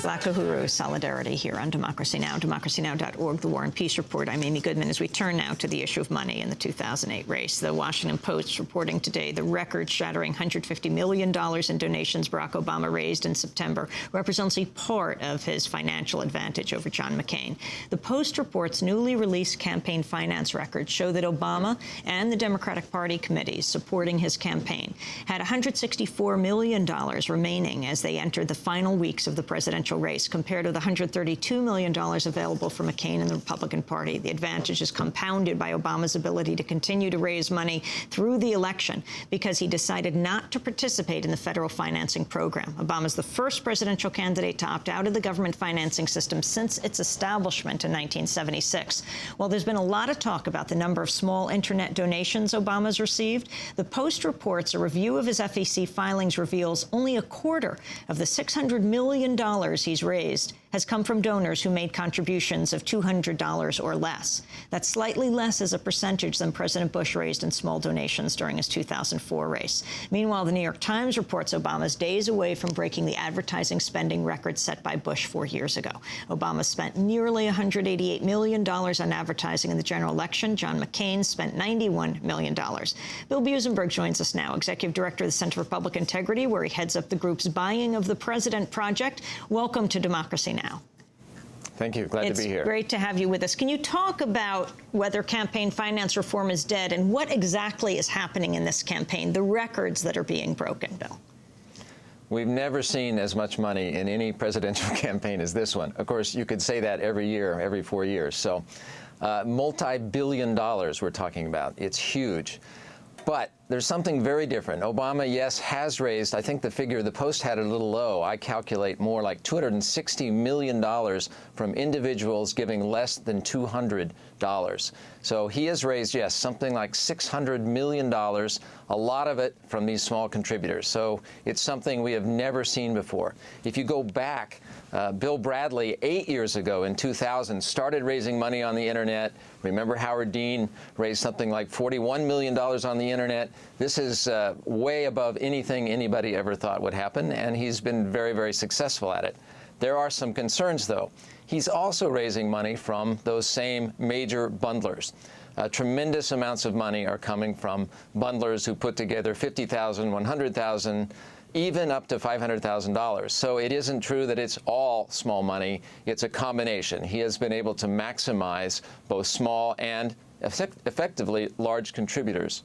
Zlatko Huru's solidarity here on Democracy Now!, democracynow.org, The War and Peace Report. I'm Amy Goodman. As we turn now to the issue of money in the 2008 race, the Washington Post reporting today the record-shattering $150 million in donations Barack Obama raised in September represents a part of his financial advantage over John McCain. The Post reports newly released campaign finance records show that Obama and the Democratic Party committees supporting his campaign had $164 million remaining as they entered the final weeks of the presidential race, compared to the $132 million available for McCain and the Republican Party. The advantage is compounded by Obama's ability to continue to raise money through the election because he decided not to participate in the federal financing program. Obama's the first presidential candidate to opt out of the government financing system since its establishment in 1976. While there's been a lot of talk about the number of small internet donations Obama's received, the Post reports a review of his FEC filings reveals only a quarter of the $600 million he's raised has come from donors who made contributions of $200 or less. That's slightly less as a percentage than President Bush raised in small donations during his 2004 race. Meanwhile, the New York Times reports Obama's days away from breaking the advertising spending record set by Bush 4 years ago. Obama spent nearly $188 million on advertising in the general election. John McCain spent $91 million. Bill Buzenberg joins us now, Executive Director of the Center for Public Integrity, where he heads up the group's Buying of the President project. Welcome to Democracy Now! Thank you. Glad to be here. It's great to have you with us. Can you talk about whether campaign finance reform is dead and what exactly is happening in this campaign, the records that are being broken, Bill? We've never seen as much money in any presidential campaign as this one. Of course, you could say that every year, every 4 years. So multi-billion dollars we're talking about. It's huge. But there's something very different. Obama, yes, has raised, I think the figure the Post had a little low. I calculate more like $260 million from individuals giving less than $200. So he has raised, yes, something like $600 million, a lot of it from these small contributors. So it's something we have never seen before. If you go back, Bill Bradley, 8 years ago in 2000, started raising money on the Internet. Remember Howard Dean raised something like $41 million on the Internet. This is way above anything anybody ever thought would happen, and he's been very, very successful at it. There are some concerns, though. He's also raising money from those same major bundlers. Tremendous amounts of money are coming from bundlers who put together $50,000, $100,000, even up to $500,000. So it isn't true that it's all small money. It's a combination. He has been able to maximize both small and effectively large contributors.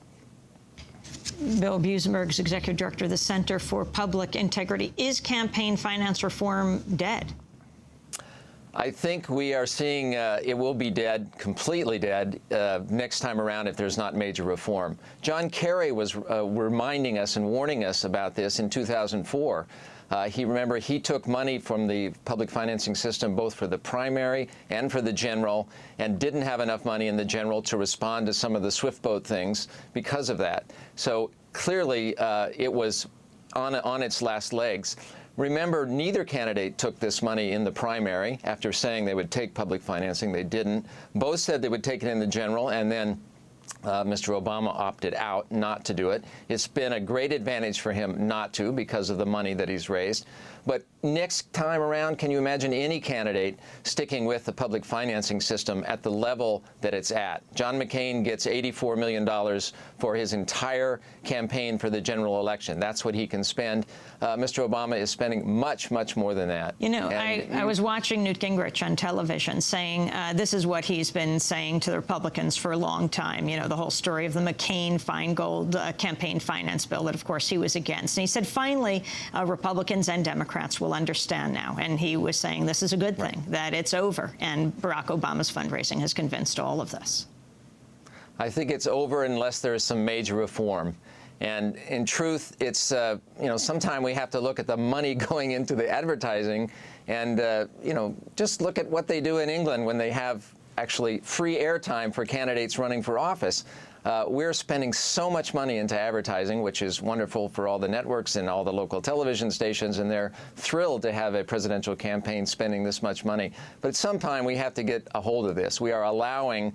Bill Buzenberg is Executive Director of the Center for Public Integrity. Is campaign finance reform dead? I think we are seeing it will be dead, completely dead, next time around if there's not major reform. John Kerry was reminding us and warning us about this in 2004. Remember, he took money from the public financing system both for the primary and for the general, and didn't have enough money in the general to respond to some of the swift boat things because of that. So clearly it was on its last legs. Remember, neither candidate took this money in the primary after saying they would take public financing. They didn't. Both said they would take it in the general, and then Mr. Obama opted out not to do it. It's been a great advantage for him not to because of the money that he's raised. But next time around, can you imagine any candidate sticking with the public financing system at the level that it's at? John McCain gets $84 million for his entire campaign for the general election. That's what he can spend. Mr. Obama is spending much, much more than that. You know, I was watching Newt Gingrich on television saying this is what he's been saying to the Republicans for a long time. You know, the whole story of the McCain-Feingold campaign finance bill that, of course, he was against. And he said, finally, Republicans and Democrats will understand now. And he was saying this is a good thing, that it's over. And Barack Obama's fundraising has convinced all of this. I think it's over unless there is some major reform. And in truth, it's, you know, sometimes we have to look at the money going into the advertising and, you know, just look at what they do in England when they have actually free airtime for candidates running for office. We're spending so much money into advertising, which is wonderful for all the networks and all the local television stations, and they're thrilled to have a presidential campaign spending this much money. But at some time, we have to get a hold of this. We are allowing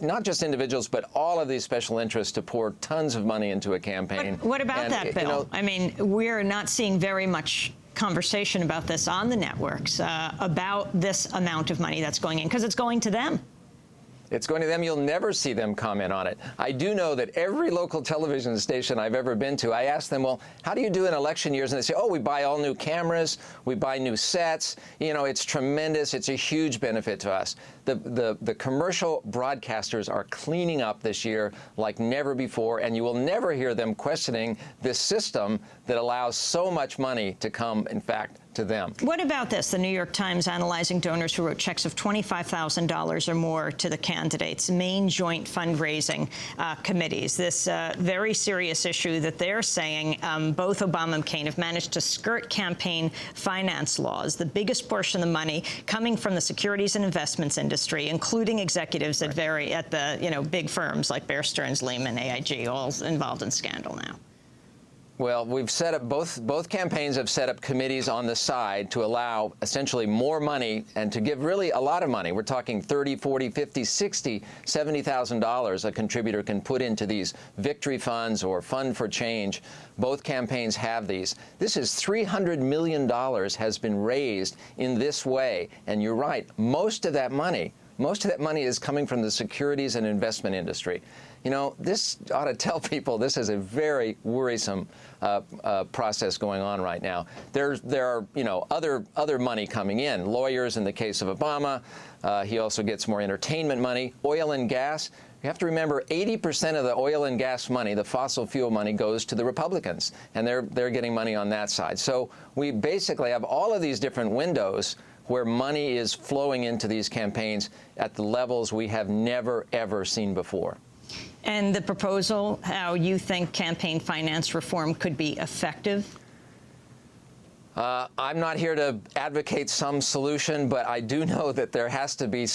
not just individuals, but all of these special interests to pour tons of money into a campaign. What about that, Bill? You know, I mean, we're not seeing very much conversation about this on the networks, about this amount of money that's going in, because it's going to them. It's going to them. You'll never see them comment on it. I do know that every local television station I've ever been to, I ask them, well, how do you do in election years? And they say, oh, we buy all new cameras, we buy new sets. You know, it's tremendous. It's a huge benefit to us. The commercial broadcasters are cleaning up this year like never before, and you will never hear them questioning this system that allows so much money to come, in fact, to them. What about this? The New York Times analyzing donors who wrote checks of $25,000 or more to the candidates' main joint fundraising committees. This very serious issue that they're saying both Obama and McCain have managed to skirt campaign finance laws. The biggest portion of the money coming from the securities and investments industry, including executives at the big firms like Bear Stearns, Lehman, AIG, all involved in scandal now. Well, we've set up, both campaigns have set up committees on the side to allow essentially more money and to give really a lot of money. We're talking $30, $40, $50, $60, $70,000 a contributor can put into these victory funds or fund for change. Both campaigns have these. This is $300 million has been raised in this way. And you're right, most of that money is coming from the securities and investment industry. You know, this ought to tell people this is a very worrisome process going on right now. There are, you know, other money coming in. Lawyers in the case of Obama. He also gets more entertainment money. Oil and gas. You have to remember 80% of the oil and gas money, the fossil fuel money, goes to the Republicans, and they're getting money on that side. So we basically have all of these different windows where money is flowing into these campaigns at the levels we have never, ever seen before. And the proposal, how you think campaign finance reform could be effective? I'm not here to advocate some solution, but I do know that there has to be,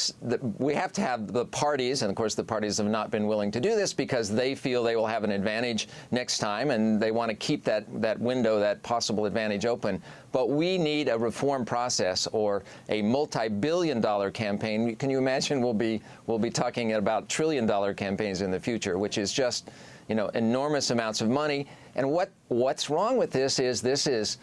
we have to have the parties, and of course the parties have not been willing to do this because they feel they will have an advantage next time, and they want to keep that window, that possible advantage open. But we need a reform process or a multi-billion-dollar campaign. Can you imagine we'll be talking about trillion-dollar campaigns in the future, which is just, you know, enormous amounts of money. And what's wrong with this is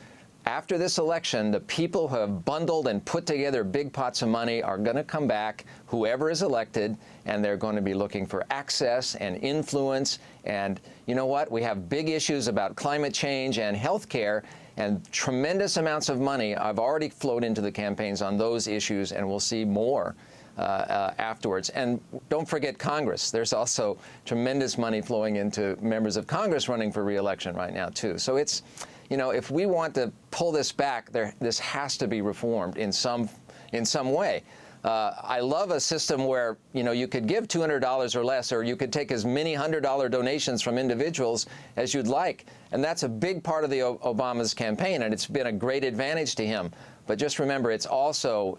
after this election, the people who have bundled and put together big pots of money are going to come back, whoever is elected, and they're going to be looking for access and influence. And you know what? We have big issues about climate change and health care, and tremendous amounts of money have already flowed into the campaigns on those issues, and we'll see more afterwards. And don't forget Congress. There's also tremendous money flowing into members of Congress running for re-election right now, too. So it's, you know, if we want to pull this back, this has to be reformed in some way. I love a system where, you know, you could give $200 or less, or you could take as many $100 donations from individuals as you'd like. And that's a big part of the Obama's campaign, and it's been a great advantage to him. But just remember, it's also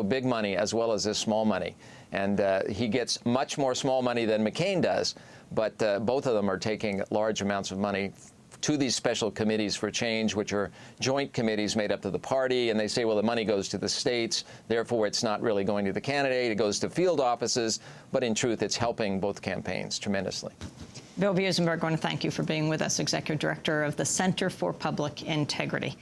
big money as well as this small money. And he gets much more small money than McCain does, but both of them are taking large amounts of money to these special committees for change, which are joint committees made up of the party, and they say, well, the money goes to the states, therefore it's not really going to the candidate, it goes to field offices, but in truth, it's helping both campaigns tremendously. Bill Buzenberg, I want to thank you for being with us, Executive Director of the Center for Public Integrity.